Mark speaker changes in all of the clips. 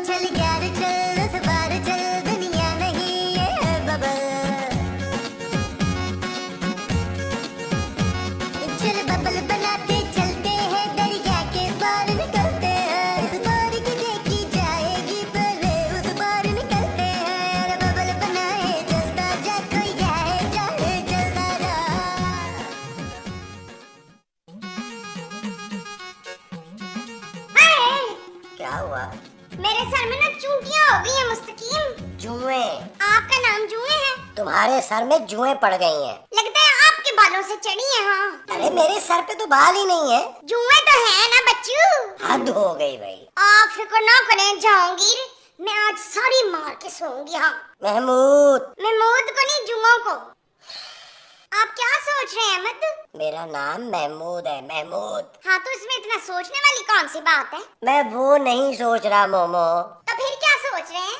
Speaker 1: चल यार चल इस बार चल दुनिया नहीं ये है बबल। चल बबल बनाते चलते हैं दरिया के पार निकलते हैं। इस बार की देखी जाएगी पहले उस बार निकलते हैं। यार बबल बनाए चलता जा कोई जाए जाए चलता जा। क्या हुआ?
Speaker 2: मेरे सर में ना चूंटियां हो गई हैं मुस्तकीम।
Speaker 1: जुएं?
Speaker 2: आपका नाम जुए है?
Speaker 1: तुम्हारे सर में जुएं पड़ गई हैं।
Speaker 2: लगता है आपके बालों से चढ़ी है। हाँ
Speaker 1: अरे मेरे सर पे तो बाल ही नहीं है।
Speaker 2: जुए तो है ना बच्चू।
Speaker 1: हद हो गई भाई।
Speaker 2: आप फिक्र ना करें जहांगीर, मैं आज सारी मार के सोऊंगी। हाँ
Speaker 1: महमूद।
Speaker 2: महमूद को नहीं जुओं को। आप क्या सोच रहे हैं अहमद?
Speaker 1: मेरा नाम महमूद है, महमूद।
Speaker 2: हाँ तो इसमें इतना सोचने वाली कौन सी बात है?
Speaker 1: मैं वो नहीं सोच रहा मोमो।
Speaker 2: तो फिर क्या सोच रहे हैं?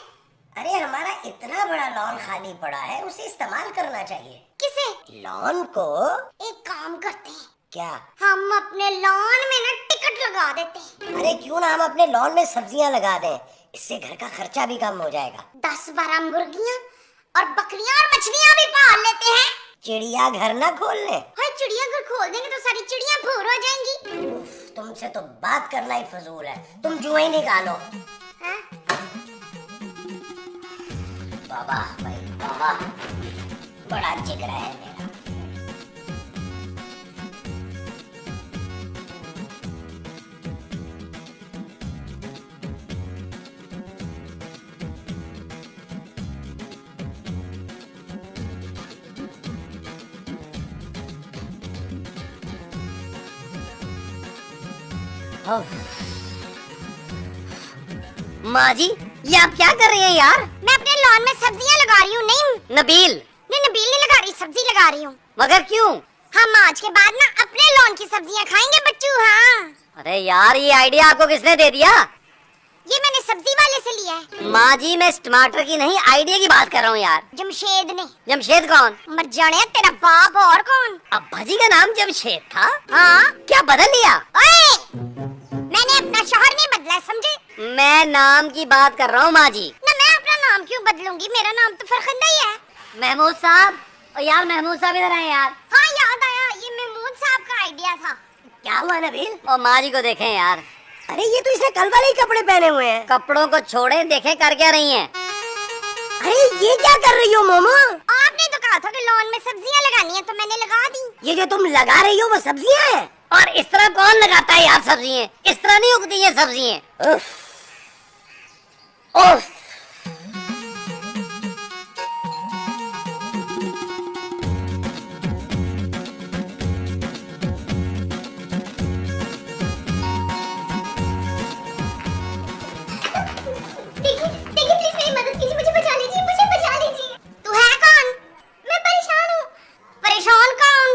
Speaker 1: अरे हमारा इतना बड़ा लॉन खाली पड़ा है, उसे इस्तेमाल करना चाहिए।
Speaker 2: किसे?
Speaker 1: लॉन को।
Speaker 2: एक काम करते हैं,
Speaker 1: क्या?
Speaker 2: हम अपने लॉन में ना टिकट लगा देते हैं।
Speaker 1: अरे क्यों ना हम अपने लॉन में सब्जियां लगा दें, इससे घर का खर्चा भी कम हो जाएगा।
Speaker 2: 10-12 मुर्गियां और बकरियां और मछलियां भी पाल लेते हैं।
Speaker 1: चिड़िया घर ना खोल ले।
Speaker 2: हाँ चिड़िया घर खोल देंगे तो सारी चिड़िया भोर हो जाएंगी।
Speaker 1: तुमसे तो बात करना ही फजूल है, तुम जुए निकालो।
Speaker 2: हाँ?
Speaker 1: बाबा भाई बाबा, बड़ा जिगरा है मेरा।
Speaker 3: माँ जी ये आप क्या कर रही हैं यार?
Speaker 2: मैं अपने लॉन में सब्जियां लगा रही हूँ। नहीं
Speaker 3: नबील।
Speaker 2: नहीं नबील नहीं लगा रही, सब्जी लगा रही हूँ।
Speaker 3: मगर क्यों?
Speaker 2: हम आज के बाद ना अपने लॉन की सब्जियां खाएंगे बच्चू। हाँ
Speaker 3: अरे यार ये आइडिया आपको किसने दे दिया?
Speaker 2: ये मैंने सब्जी वाले से लिया है।
Speaker 3: माँ जी मैं टमाटर की नहीं आइडिया की बात कर रहा हूँ यार।
Speaker 2: जमशेद ने।
Speaker 3: जमशेद कौन?
Speaker 2: मर जाने तेरा बाप और कौन?
Speaker 3: अब्बा जी का नाम जमशेद था?
Speaker 2: हाँ
Speaker 3: क्या बदल लिया?
Speaker 2: ओए मैंने अपना शोहर नहीं बदला, समझे?
Speaker 3: मैं नाम की बात कर रहा हूँ माँ जी।
Speaker 2: ना मैं अपना नाम क्यों बदलूंगी, मेरा नाम तो फरखंदा ही है।
Speaker 3: महमूद साहब, और यार महमूद साहब इधर आए यार।
Speaker 2: हाँ याद आया, ये महमूद साहब का आइडिया था।
Speaker 1: क्या हुआ नबील?
Speaker 3: और माँ जी को देखें यार।
Speaker 1: अरे ये तो इसने कल वाले ही कपड़े पहने हुए हैं।
Speaker 3: कपड़ों को छोड़े, देखें कर क्या रही हैं।
Speaker 1: अरे ये क्या कर रही हो मोमो?
Speaker 2: आपने तो कहा था कि लॉन में सब्जियां लगानी है तो मैंने लगा दी।
Speaker 1: ये जो तुम लगा रही हो वो सब्जियां हैं?
Speaker 3: और इस तरह कौन लगाता है यार सब्जियां? इस तरह नहीं उगती ये सब्जियां।
Speaker 1: उफ, उफ।
Speaker 2: देखिए प्लीज मेरी मदद कीजिए, मुझे बचा लीजिए, मुझे बचा लीजिए। तू है कौन? मैं परेशान हूँ। परेशान कौन?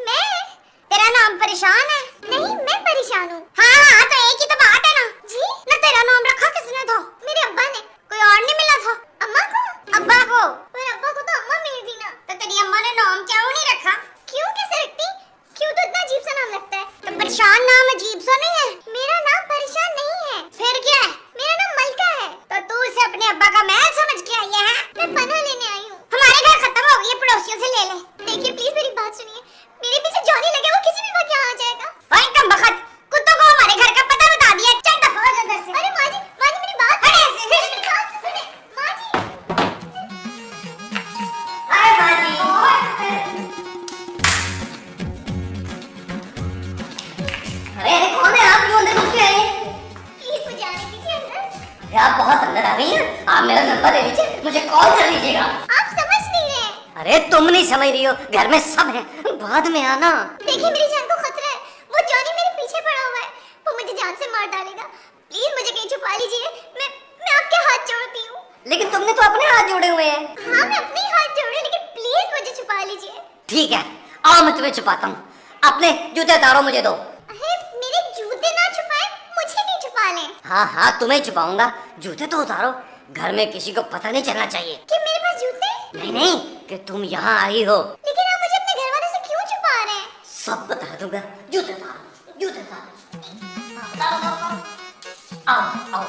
Speaker 2: मैं? तेरा नाम परेशान है? नहीं मैं परेशान हूँ। हाँ तो एक ही तो बात है ना जी। ना तेरा नाम रखा किसने था? मेरे अब्बा ने। कोई और नहीं मिला था? अम्मा को? अब्बा को? पर अब्बा को तो अम्मा मिली थी ना। तो तेरी अम्मा ने नाम क्यों नहीं रखा? क्यों कैसे रखती? क्यों तो इतना अजीब सा नाम लगता है? तो परेशान नाम अजीब सा नहीं है? मेरा नाम परेशान नहीं है। फिर क्या है? मेरा नाम मलका है। तो तू इसे अपने अब्बा का महल समझ के आई है? मैं पना लेने आई हूँ। हमारे घर खत्म हो गई है, पड़ोसियों से ले ले। देखिए प्लीज मेरी बात सुनिए, मेरे पीछे जॉनी लगे, वो किसी भी वक्त यहाँ आ जाएगा। भाई कम बखत, कुत्तों को हमारे घर का पता बता दिया, चल दफा हो जा इधर से। अरे माँ जी मेरी बात सुने, मेरी बात सुने माँ जी।
Speaker 3: हाय माँ जी। अरे कौन है आप? क्यों अंदर घुस के आए?
Speaker 2: प्लीज मुझे आने दीजिए अंदर।
Speaker 3: आप बहुत अंदर आ गई हैं। आप मेरा नंबर ले लीजिए, मुझे कॉल कर लीजिएगा।
Speaker 2: आप समझ नहीं रहे।
Speaker 3: अरे तुम नहीं समझ रही हो, घर में सब है, बाद में आना।
Speaker 2: देखिए मेरी जान को खतरा है, वो जॉनी मेरे पीछे पड़ा हुआ है, वो मुझे जान से मार डालेगा। प्लीज मुझे कहीं छुपा लीजिए, मैं आपके हाथ जोड़ती हूँ।
Speaker 3: लेकिन तुमने तो अपने हाथ जोड़े हुए हैं।
Speaker 2: हाँ मैं अपने हाथ जोड़े, लेकिन प्लीज मुझे छुपा लीजिए।
Speaker 3: ठीक है आओ मैं तुम्हें छुपाता हूँ। अपने जूते उतारो, मुझे दो।
Speaker 2: अरे मेरे जूते ना छुपाए, मुझे नहीं छुपा लें।
Speaker 3: हाँ तुम्हें छुपाऊंगा, जूते तो उतारो, घर में किसी को पता नहीं चलना चाहिए।
Speaker 2: कि मेरे पास जूते?
Speaker 3: नहीं कि तुम यहाँ आई हो।
Speaker 2: लेकिन आप मुझे अपने घर वालों से क्यों छुपा रहे हैं?
Speaker 3: सब बता दूंगा। जूते उतारो, जूते उतारो। आओ आओ।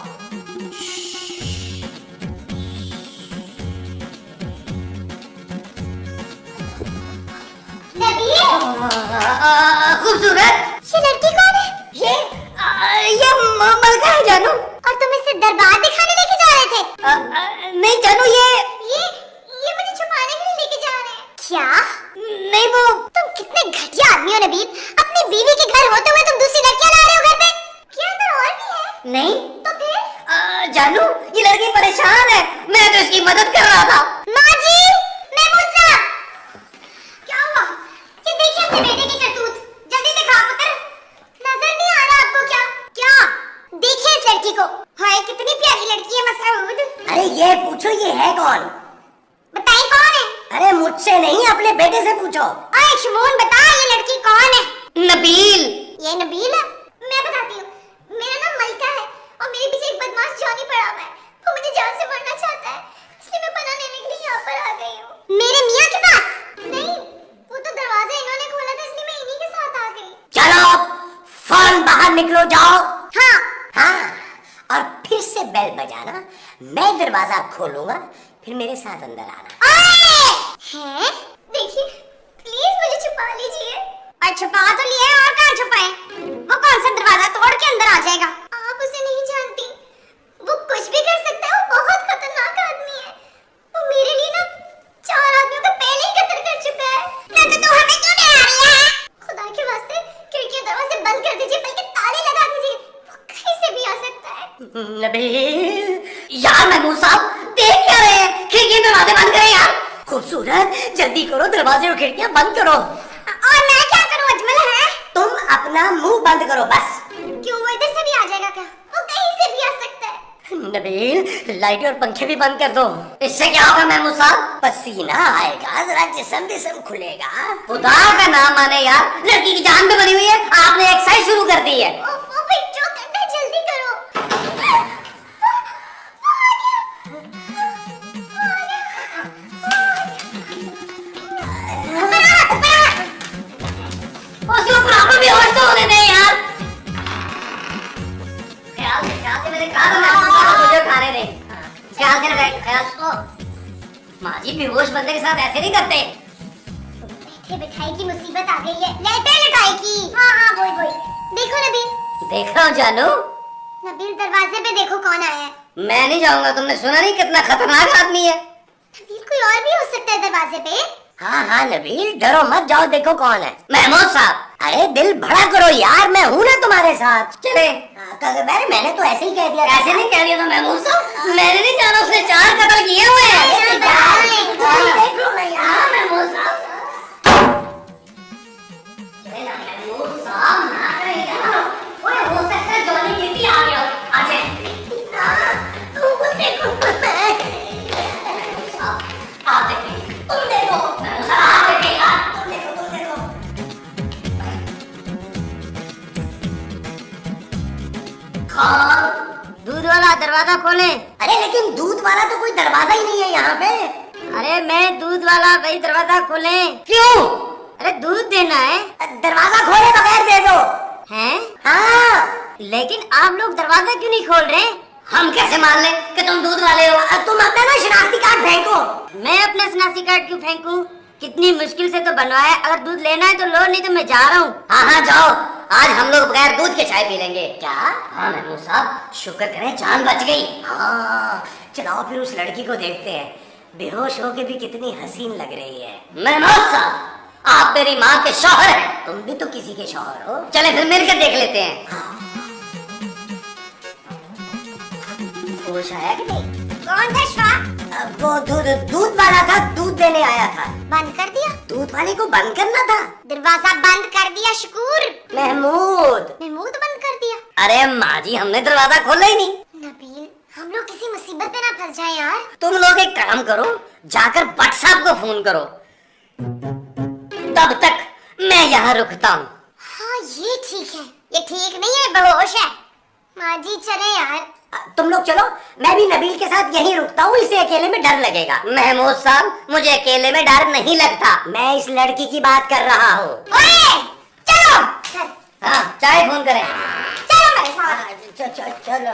Speaker 3: खूबसूरत।
Speaker 2: ये लड़की कौन है?
Speaker 3: ये मलका है जानू।
Speaker 2: और तुम इसे दरबार दिखाने लेके जा रहे थे?
Speaker 3: नहीं जानू,
Speaker 2: ये मुझे छुपाने के लिए लेके जा रहे हैं क्या?
Speaker 3: नहीं वो।
Speaker 2: तुम कितने घटिया आदमी हो नबील। अपनी बीवी के घर होते हुए तुम दूसरी लड़कियां ला रहे हो घर पे। क्या अंदर और भी है?
Speaker 3: नहीं
Speaker 2: तो फिर?
Speaker 3: जानू, ये लड़की परेशान है, मैं तो इसकी मदद कर रहा था।
Speaker 2: माँ जी, महमूद साहब, क्या हुआ? ये देखिए अपने बेटे की करतूत। जल्दी दिखा पुत्र। नजर नहीं आ रहा आपको क्या? क्या? देखिए इस लड़की को। हाय कितनी प्यारी लड़की है मसरूद।
Speaker 3: अरे ये पूछो, ये है कौन?
Speaker 2: बताइए कौन है?
Speaker 3: अरे मुझसे नहीं, अपने बेटे से पूछो।
Speaker 2: अरे शमून बता ये लड़की कौन है?
Speaker 3: नबील।
Speaker 2: ये नबील है? मैं बताती हूँ। मेरा नाम मलका है और मेरे पीछे एक बदमाश जॉनी पड़ा हुआ है। वो मुझे जान से मारना चाहता है, इसलिए मैं पनाह लेने के लिए यहाँ पर आ गई हूँ। मेरे मियाँ के पास? नहीं, वो तो दरवाजा इन्होंने खोला था, इसलिए मैं इन्हीं के साथ आ गई।
Speaker 3: चलो फौरन बाहर निकलो, जाओ।
Speaker 2: हाँ।
Speaker 3: हाँ, और फिर से बेल बजाना, मैं दरवाजा खोलूंगा, फिर मेरे साथ अंदर आना।
Speaker 2: हैं? देखिए, प्लीज मुझे छुपा लीजिए। और छुपा तो लिया है, और कहाँ छुपाए? वो कौन सा दरवाजा तोड़ के अंदर आ जाएगा? आप उसे नहीं जानती, वो कुछ भी कर सकता है। वो बहुत खतरनाक आदमी है। वो मेरे लिए ना 4 आदमियों का पहले ही कत्ल कर चुका है। ना तो तू हमें क्यों डरा रही है? खुदा के वास्ते खिड़की दरवाजे बंद कर दीजिए, बल्कि ताले लगा दीजिए। वो कहीं से भी आ सकता है।
Speaker 3: नबील, यार महमूद साहब देख क्या रहे हैं? खिड़की दरवाजे बंद करें यार। खूबसूरत, जल्दी करो, दरवाजे और खिड़कियां बंद करो।
Speaker 2: और मैं क्या करूं अजमल? है
Speaker 3: तुम अपना मुंह बंद करो बस।
Speaker 2: क्यों? वो इधर से भी आ जाएगा क्या? वो कहीं से भी आ सकता है।
Speaker 3: नबील, लाइट और पंखे भी बंद कर दो। इससे क्या होगा महमूद साहब? पसीना आएगा, जरा जिस्म खुलेगा। खुदा का नाम माने यार, लड़की की जान पे बनी हुई है, आपने एक्सरसाइज शुरू कर दी है।
Speaker 2: वो भाई जो करना है जल्दी करो।
Speaker 3: उसको प्रॉपर भी होश तो होने दे यार। ख्याल से मैंने कहा था महमूद साहब मुझे खाने दे। ख्याल से रख, ख्याल से। माँ जी बेहोश बंदे के साथ ऐसे नहीं करते।
Speaker 2: बैठे बिठाई की मुसीबत आ गई है। लेटे लिटाई की। हाँ वही। देखो नबील।
Speaker 3: देख रहा हूँ जानू।
Speaker 2: नबील दरवाजे पे देखो कौन आया है।
Speaker 3: मैं नहीं जाऊंगा, तुमने सुना नहीं कितना खतरनाक आदमी है?
Speaker 2: नबील कोई और भी हो सकता है दरवाजे पे।
Speaker 3: हाँ नबील, डरो मत, जाओ देखो कौन है। महमूद साहब, अरे दिल बड़ा करो यार, मैं हूँ ना तुम्हारे साथ। चले। मैंने तो ऐसे ही कह दिया। ऐसे नहीं कह दिया था महमूद साहब, मैंने नहीं जाना, उसने 4 कत्ल किए हुए हैं। देख लो ना यार महमूद साहब। महमूद साहब ना करें यार। ओए हो सकता है जॉनी कितनी आ गया। आ जाए। तुम देखो, आप देखो, तुम देखो, आप देखो यार, तुम देखो। कौन? दूध वाला दरवाजा खोले। अरे लेकिन दूध वाला तो कोई दरवाजा ही नहीं है यहाँ पे। अरे मैं दूध वाला, वही दरवाजा खोले। क्यों? अरे दूध देना है। दरवाजा खोले बगैर दे दो। हैं? हाँ। लेकिन आप लोग दरवाजा क्यों नहीं खोल रहे? हम कैसे मान लें कि तुम दूध वाले हो? तुम अपना ना शनाख्ती कार्ड फेंको। मैं अपना शनाख्ती कार्ड क्यों फेंकूं? कितनी मुश्किल से तो बनवाया। अगर दूध लेना है तो लो, नहीं तो मैं जा रहा हूँ। हाँ जाओ, आज हम लोग बगैर दूध के चाय पी लेंगे। क्या? हाँ महमूद साहब, शुक्र करें जान बच गई। हाँ चलाओ फिर उस लड़की को देखते हैं, बेहोश होके भी कितनी हसीन लग रही है। महमूद साहब, आप मेरी माँ के शौहर हैं, तुम भी तो किसी के शौहर हो। चले फिर मिलकर देख लेते हैं। होश आया कि नहीं?
Speaker 2: कौन था श्वास?
Speaker 3: वो दूध वाला था, दूध देने आया था।
Speaker 2: बंद कर दिया?
Speaker 3: दूध वाले को बंद करना था।
Speaker 2: दरवाजा बंद कर दिया शकूर।
Speaker 3: महमूद
Speaker 2: बंद कर दिया।
Speaker 3: अरे माँ जी, हमने दरवाजा खोला ही नहीं।
Speaker 2: नबील, हम लोग किसी मुसीबत में ना फंस जाएं यार।
Speaker 3: तुम लोग एक काम करो, जाकर भट्ट साहब को फोन करो, तब तक मैं यहाँ रुकता हूँ।
Speaker 2: हाँ ये ठीक है। ये ठीक नहीं है, बेहोश है। माँ जी चले यार।
Speaker 3: तुम लोग चलो, मैं भी नबील के साथ यहीं रुकता हूँ, इसे अकेले में डर लगेगा। महमूद साहब, मुझे अकेले में डर नहीं लगता, मैं इस लड़की की बात कर रहा हूँ।
Speaker 2: चलो।
Speaker 3: हाँ चाहे फोन करें।
Speaker 2: चलो मेरे साथ।
Speaker 3: चलो।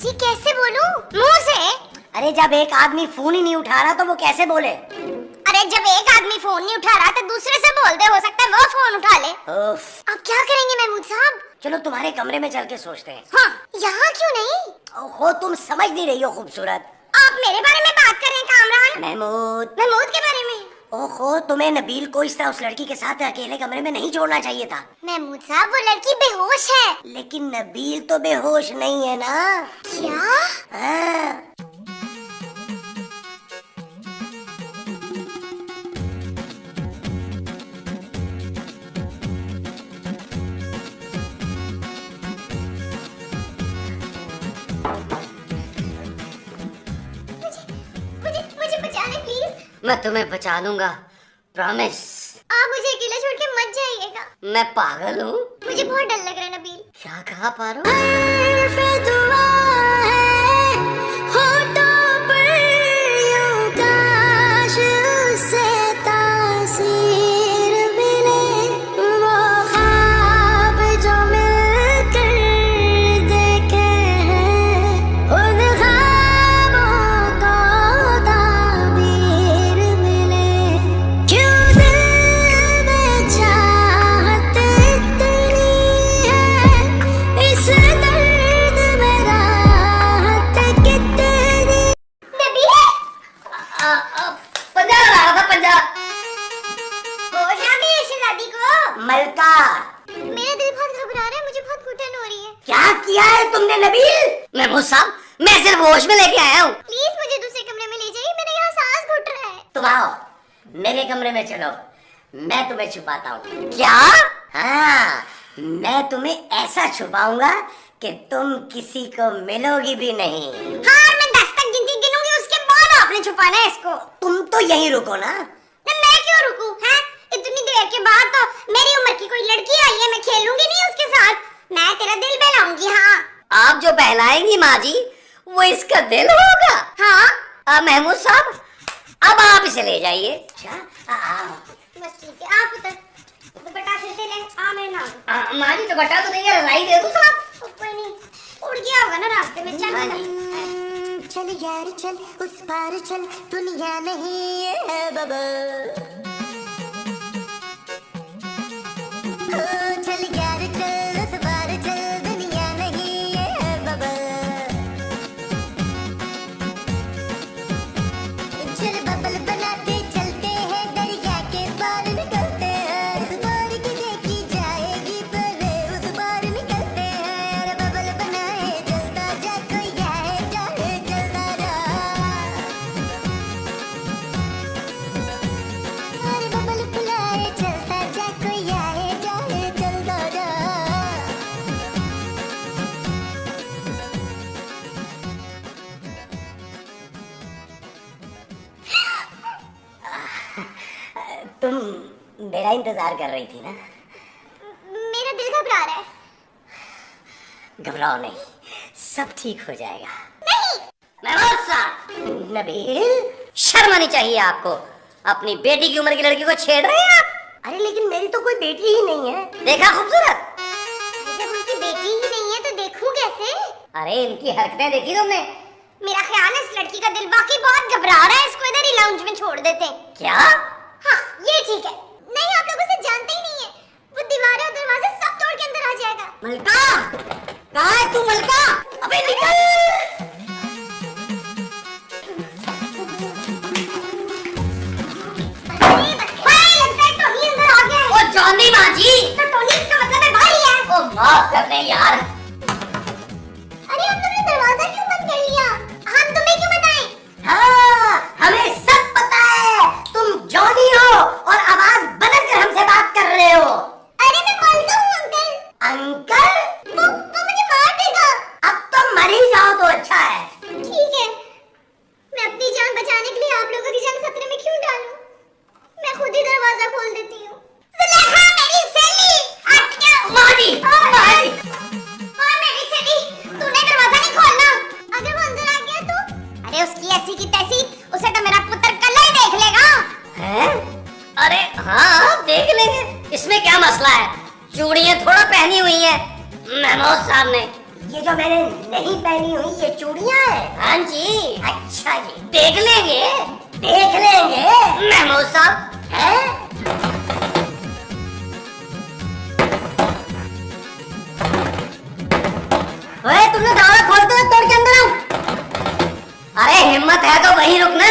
Speaker 2: जी कैसे बोलूं? मुंह से?
Speaker 3: अरे जब एक आदमी फोन ही नहीं उठा रहा तो वो कैसे बोले?
Speaker 2: अरे जब एक आदमी फोन नहीं उठा रहा तो दूसरे से बोल दे, हो सकता है वो फोन उठा ले।
Speaker 3: उफ।
Speaker 2: अब क्या करेंगे महमूद साहब?
Speaker 3: चलो तुम्हारे कमरे में चल के सोचते हैं।
Speaker 2: हाँ, यहाँ क्यों नहीं?
Speaker 3: ओहो तुम समझ नहीं रही हो खूबसूरत।
Speaker 2: आप मेरे बारे में बात कर रहे हैं कामरान?
Speaker 3: महमूद।
Speaker 2: महमूद के बारे में?
Speaker 3: ओहो तुम्हें नबील को इस तरह उस लड़की के साथ अकेले कमरे में नहीं छोड़ना चाहिए था।
Speaker 2: महमूद साहब वो लड़की बेहोश है।
Speaker 3: लेकिन नबील तो बेहोश नहीं है ना?
Speaker 2: क्या?
Speaker 3: हाँ।
Speaker 2: मुझे बचाने प्लीज।
Speaker 3: मैं तुम्हें बचा लूंगा, प्रॉमिस।
Speaker 2: आप मुझे अकेला छोड़ के मत जाइएगा।
Speaker 3: मैं पागल हूँ?
Speaker 2: मुझे बहुत डर लग रहा है नबील।
Speaker 3: क्या कहा पारो? मलका,
Speaker 2: मेरा दिल बहुत घबरा रहा है, मुझे बहुत घुटन हो रही है।
Speaker 3: क्या किया है तुमने नबील? महमूद साहब, मैं सिर्फ होश में लेके आया हूँ।
Speaker 2: प्लीज मुझे दूसरे कमरे में ले जाइए, मेरा यहाँ सांस घुट रहा है।
Speaker 3: तुम आओ मेरे कमरे में, चलो मैं तुम्हें छुपाता हूँ। क्या? हाँ, मैं तुम्हें ऐसा छुपाऊंगा कि तुम किसी को मिलोगी भी नहीं।
Speaker 2: हाँ, मैं 10 तक गिनती गिनूंगी, उसके बाद आपने छुपाना है इसको।
Speaker 3: तुम तो यहीं रुको ना।
Speaker 2: मैं क्यों रुकूं? हैं? इतनी देर के बाद तो मेरी उम्र की कोई लड़की आई है, मैं खेलूंगी नहीं उसके साथ। मैं तेरा दिल बहलाऊंगी। हाँ।
Speaker 3: आप जो बहलाएंगी माँ जी, वो इसका दिल होगा।
Speaker 2: हाँ।
Speaker 3: महमूद साहब, अब आप इसे ले जाइए।
Speaker 2: बस ठीक है, आप उतर। दुपट्टा सिर से ले आ, मैं ना।
Speaker 3: माँ जी दुपट्टा तो नहीं है, रजाई दे दूँ साहब।
Speaker 2: कोई नहीं, उड़ गया होगा ना रास्ते में।
Speaker 1: चल यार चल, उस पार चल, दुनिया नहीं है बबल। चल यार चल, उस पार चल, दुनिया नहीं है बबल। चल बबल बनाते चलते हैं, दरिया के पार निकलते हैं। इस पार की देखी जाएगी पहले, उस पार निकलते हैं। अरे बबल बनाए जलता जा, कोई आए जाए जलता जा। अरे बबल बुलाए चलता जा, कोई आए जाए जलता जा।
Speaker 3: तुम मेरा इंतजार कर रही थी ना?
Speaker 2: मेरा दिल घबरा रहा है।
Speaker 3: घबराओ नहीं, सब ठीक हो जाएगा।
Speaker 2: नहीं।
Speaker 3: महमूद साहब, नबील, शर्म आनी चाहिए आपको। अपनी बेटी की उम्र की लड़की को छेड़ रहे हैं आप। अरे लेकिन मेरी तो कोई बेटी ही नहीं है। देखा खूबसूरत?
Speaker 2: जब उनकी बेटी ही नहीं है तो देखूं कैसे?
Speaker 3: अरे इनकी हरकतें देखी तुमने?
Speaker 2: मेरा ख्याल है इस लड़की का दिल बाकी बहुत घबरा रहा है, इसको इधर ही लाउंज में छोड़ देते हैं।
Speaker 3: क्या?
Speaker 2: हाँ, ये ठीक है। नहीं, आप लोग उसे जानते ही नहीं है, वो दीवारें और दरवाजे सब तोड़ के अंदर आ जाएगा।
Speaker 3: मलका, कहाँ है तू मलका? अबे निकल।
Speaker 2: लगता है टोनी अंदर आ गया है।
Speaker 3: ओ जॉनी माँ जी।
Speaker 2: तो टोनी इसका मतलब है भाई है।
Speaker 3: ओ माफ करने यार।
Speaker 2: अरे अब तुमने दरवाजा क्यों बंद कर लिया? हम तुम्हें क्यों बताएं?
Speaker 3: हाँ, हमें सब पता है। तुम जॉनी हो और आवाज बदल कर हमसे बात कर रहे हो।
Speaker 2: अरे मैं बोलता हूँ अंकल।
Speaker 3: अंकल?
Speaker 2: वो मुझे मार देगा।
Speaker 3: अब तो मर ही जाओ तो अच्छा है।
Speaker 2: ठीक है, मैं अपनी जान बचाने के लिए आप लोगों की जान खतरे में क्यों डालूं? मैं खुद ही दरवाजा खोल देती हूँ। जुलेखा मेरी सहेली, हट।
Speaker 3: मारी, मारी।
Speaker 2: और मेरी सहेली, तूने दरवाजा नहीं खोलना। अगर वो अंदर आ गया तो? अरे उसकी ऐसी की तैसी, उसे तो मेरा पुत्र कल ही देख लेगा।
Speaker 3: हैं? अरे हाँ, देख लेंगे, इसमें क्या मसला है? चूड़ियाँ थोड़ा पहनी हुई हैं महमूद साहब ने। ये जो मैंने नहीं पहनी हुई ये चूड़ियां हैं? हाँ जी। अच्छा जी, देख लेंगे देख लेंगे महमूद साहब। हैं? ओए तुमने दरवाजा खोलते हुए तोड़ के अंदर आओ। अरे हिम्मत है तो वहीं रुकना,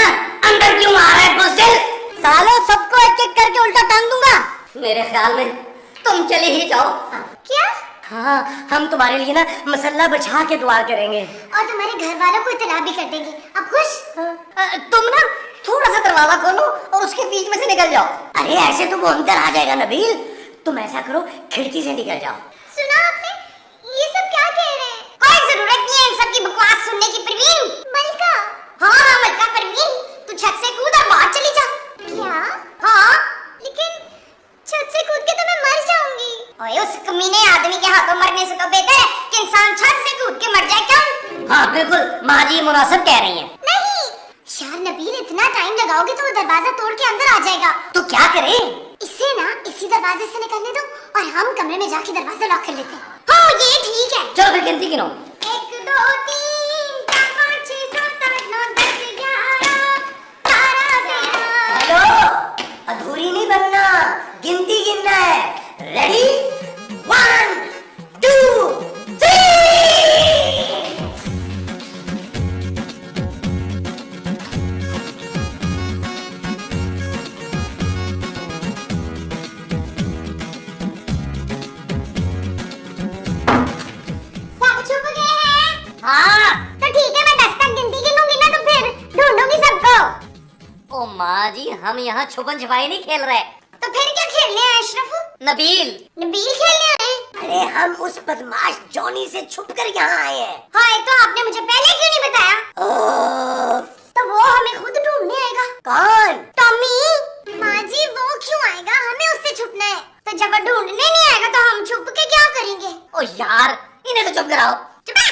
Speaker 3: अंदर क्यों आ रहा है बुज़दिल? सालों सबको एक एक करके उल्टा टांग दूंगा। मेरे ख्याल में तुम चले ही जाओ।
Speaker 2: क्या?
Speaker 3: हाँ, हम तुम्हारे लिए ना मसल्ला बिछा के दुआ करेंगे
Speaker 2: और तुम्हारे घर वालों को इत्तला भी कर देंगे। अब खुश?
Speaker 3: तुम ना थोड़ा सा दरवाजा खोलो और उसके बीच में से निकल जाओ। अरे ऐसे तो वो अंदर आ जाएगा नबील, तुम ऐसा करो खिड़की से निकल जाओ।
Speaker 2: सुना आपने? ये सब क्या कह रहे हैं? कोई जरूरत नहीं है इन सब की बकवास सुनने की परवीन। मलका? हाँ मलका परवीन, तू छत से कूद और बाहर चली जा। क्या? हाँ, लेकिन छत से कूद के तो मैं मर जाऊंगी। ओए उस कमीने आदमी के हाथों मरने से तो बेहतर है कि इंसान छत से कूद के मर जाए। क्यों?
Speaker 3: हाँ बिल्कुल, माँ जी मुनासिब कह रही हैं।
Speaker 2: नहीं यार नबील, इतना टाइम लगाओगे तो वो दरवाजा तोड़ के अंदर आ जाएगा।
Speaker 3: तो क्या करें?
Speaker 2: इसे ना इसी दरवाजे से निकलने दो और हम कमरे में जाके दरवाजा लॉक कर लेते हैं। हाँ ये ठीक है।
Speaker 3: चलो फिर गिनती गिनो।
Speaker 2: 1 2 3 4 5 6 7 8 9 10 11 12 13।
Speaker 3: हेलो, अधूरी नहीं बनना, गिनती गिनना है। रेडी? 1 2 3।
Speaker 2: सब छुप गए हैं?
Speaker 3: हाँ।
Speaker 2: तो ठीक है, मैं 10 तक गिनती गिनूंगी ना तो फिर ढूंढूंगी सबको।
Speaker 3: ओ माँ जी, हम यहाँ छुपन छुपाई नहीं खेल रहे।
Speaker 2: तो फिर क्या खेलने आए अशरफ?
Speaker 3: नबील,
Speaker 2: नबील खेलने आए?
Speaker 3: अरे हम उस बदमाश जॉनी से छुप कर यहाँ आए हैं।
Speaker 2: हाँ तो आपने मुझे पहले क्यों नहीं बताया? तो वो हमें खुद ढूंढने आएगा।
Speaker 3: कौन?
Speaker 2: टॉमी। माँ जी वो क्यों आएगा, हमें उससे छुपना है। तो जब वो ढूंढने नहीं आएगा तो हम छुप के क्या करेंगे?
Speaker 3: ओ यार, इन्हें तो चुप कराओ।
Speaker 2: चुप है।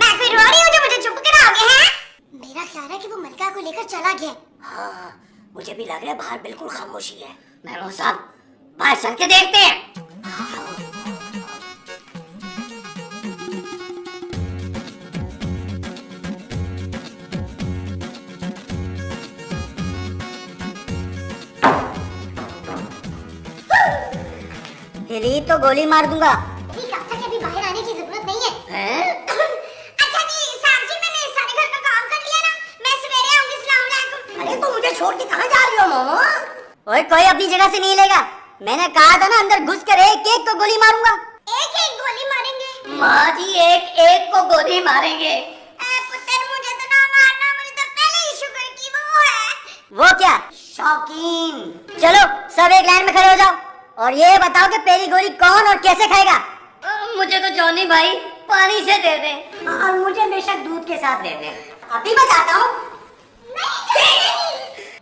Speaker 2: मैं कोई रोड़ी हूँ जो मुझे चुप कराओगे हैं? मेरा ख्याल है कि वो मलका को लेकर चला गया।
Speaker 3: हाँ, मुझे भी लग रहा है बाहर बिल्कुल खामोशी है। महमूद साहब, बाहर चल के देखते हैं। हिली तो गोली मार दूंगा।
Speaker 2: अभी कब तक अभी बाहर आने की जरूरत नहीं है।
Speaker 3: हैं?
Speaker 2: अच्छा जी साहब जी, मैंने सारे घर का काम कर लिया ना, मैं सवेरे आऊंगी। अस्सलाम वालेकुम।
Speaker 3: अरे तुम मुझे छोड़ के कहाँ जा रही हो मोमो? ओए कोई अपनी जगह से नहीं लेगा। मैंने कहा था ना अंदर घुस कर एक एक को गोली मारूंगा।
Speaker 2: एक एक गोली मारेंगे?
Speaker 3: माँ जी एक एक को गोली मारेंगे।
Speaker 2: पुत्र मुझे तो ना मारना, मुझे तो पहले ही शुगर की वो है।
Speaker 3: वो क्या? शौकीन। चलो सब एक लाइन में खड़े हो जाओ और ये बताओ कि पहली गोली कौन और कैसे खाएगा? मुझे तो जॉनी भाई पानी से दे दे और मुझे बेशक दूध के साथ दे दे। अभी बताता हूँ।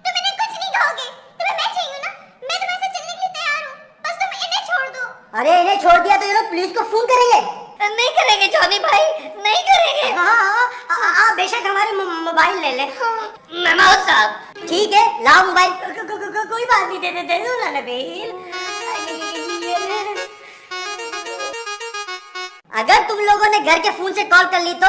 Speaker 2: तुम इन्हें कुछ नहीं कहोगे, तुम्हें मैं चाहिए ना, मैं तुम्हारे साथ चलने के लिए तैयार हूँ, बस तुम इन्हें छोड़ दो।
Speaker 3: अरे इन्हें छोड़ दिया तो ये लोग पुलिस को फोन करेंगे। नहीं करेंगे जॉनी भाई, नहीं करेंगे। हाँ, बेशक हमारे मोबाइल ले ले। महमूद साहब ठीक है, लाओ मोबाइल। कोई बात नहीं, दे दो ना नबील। अगर तुम लोगों ने घर के फोन से कॉल कर ली तो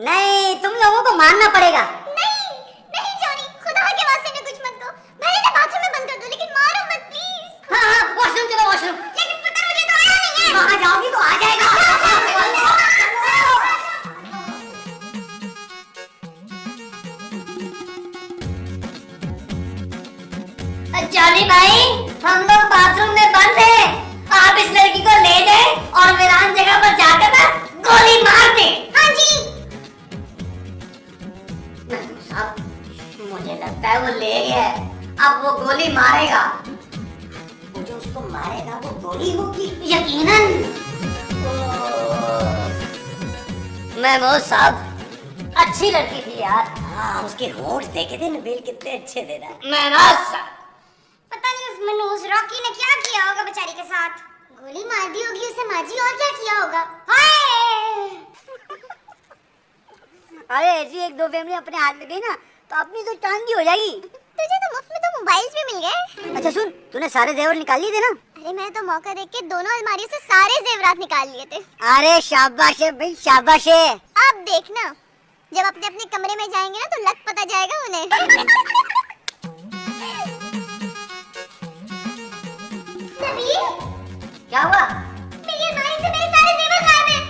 Speaker 3: नहीं, तुम लोगों को मानना पड़ेगा।
Speaker 2: नहीं जॉनी, खुदा के वास्ते में कुछ मत करो, भले ना बाथरूम में बंद कर दो, लेकिन मारो मत प्लीज।
Speaker 3: हाँ, वॉशरूम चलो वॉशरूम।
Speaker 2: लेकिन पुत्र मुझे तो आना नहीं है।
Speaker 3: वहाँ जाओगी तो आ जाएगा। जॉनी भाई, हम लोग बाथरूम में बंद हैं। आप इस लड़की को ले जाएं और वीरान जगह पर जाकर ना गोली मार दें।
Speaker 2: हाँ जी।
Speaker 3: साहब, मुझे लगता है वो ले गया है। अब वो गोली मारेगा। वो जो उसको मारेगा वो गोली होगी यकीनन। महमूद साहब, अच्छी लड़की थी यार। हाँ, उसके होंठ देखे थे नबील, कितने अच्छे थे ना। महमूद साहब,
Speaker 2: पता नहीं उस मनूस रॉकी ने क्या किया होगा बेचारी के साथ। गोली मार दी होगी उसे माजी, और क्या किया होगा। हाय
Speaker 3: अरे ऐसी एक दो फैमिली अपने हाथ में गई ना तो अपनी तो चांदी हो जाएगी।
Speaker 2: तुझे तो मुफ्त में तो मोबाइल्स भी मिल गए।
Speaker 3: अच्छा सुन, तूने सारे जेवर निकाल लिए थे ना?
Speaker 2: अरे मैं तो मौका देख के दोनों अलमारियों से सारे जेवरात निकाल लिए थे।
Speaker 3: अरे शाबाश है भाई, शाबाश है।
Speaker 2: अब देखना, जब अपने अपने कमरे में जाएंगे ना तो लग पता जाएगा उन्हें। नबील,
Speaker 3: क्या हुआ?
Speaker 2: मेरी अलमारी से मेरे सारे जेवर गायब हैं।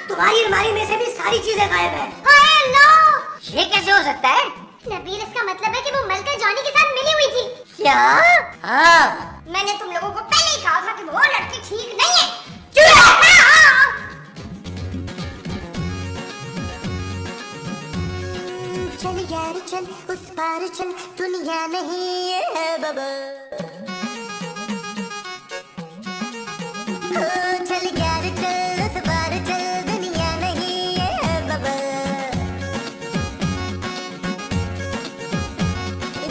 Speaker 3: तुम्हारी अलमारी में से भी सारी चीजें गायब है।
Speaker 2: हाय अल्लाह!
Speaker 3: ये कैसे हो सकता है?
Speaker 2: नबील, इसका मतलब है कि वो मलका जॉनी के साथ मिली हुई थी।
Speaker 3: क्या? हाँ।
Speaker 2: मैंने तुम लोगों को पहले ही कहा था कि वो लड़की ठीक नहीं है।
Speaker 1: चल यार चल, उस पार चल, दुनिया नहीं है बबल। चल यार चल, उस पार चल, दुनिया नहीं है बबल।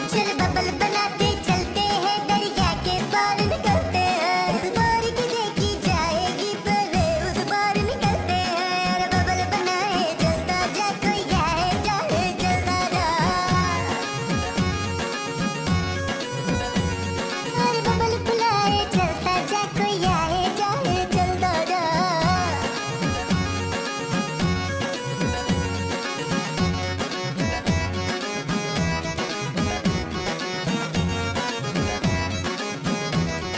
Speaker 1: चल बबल बनाते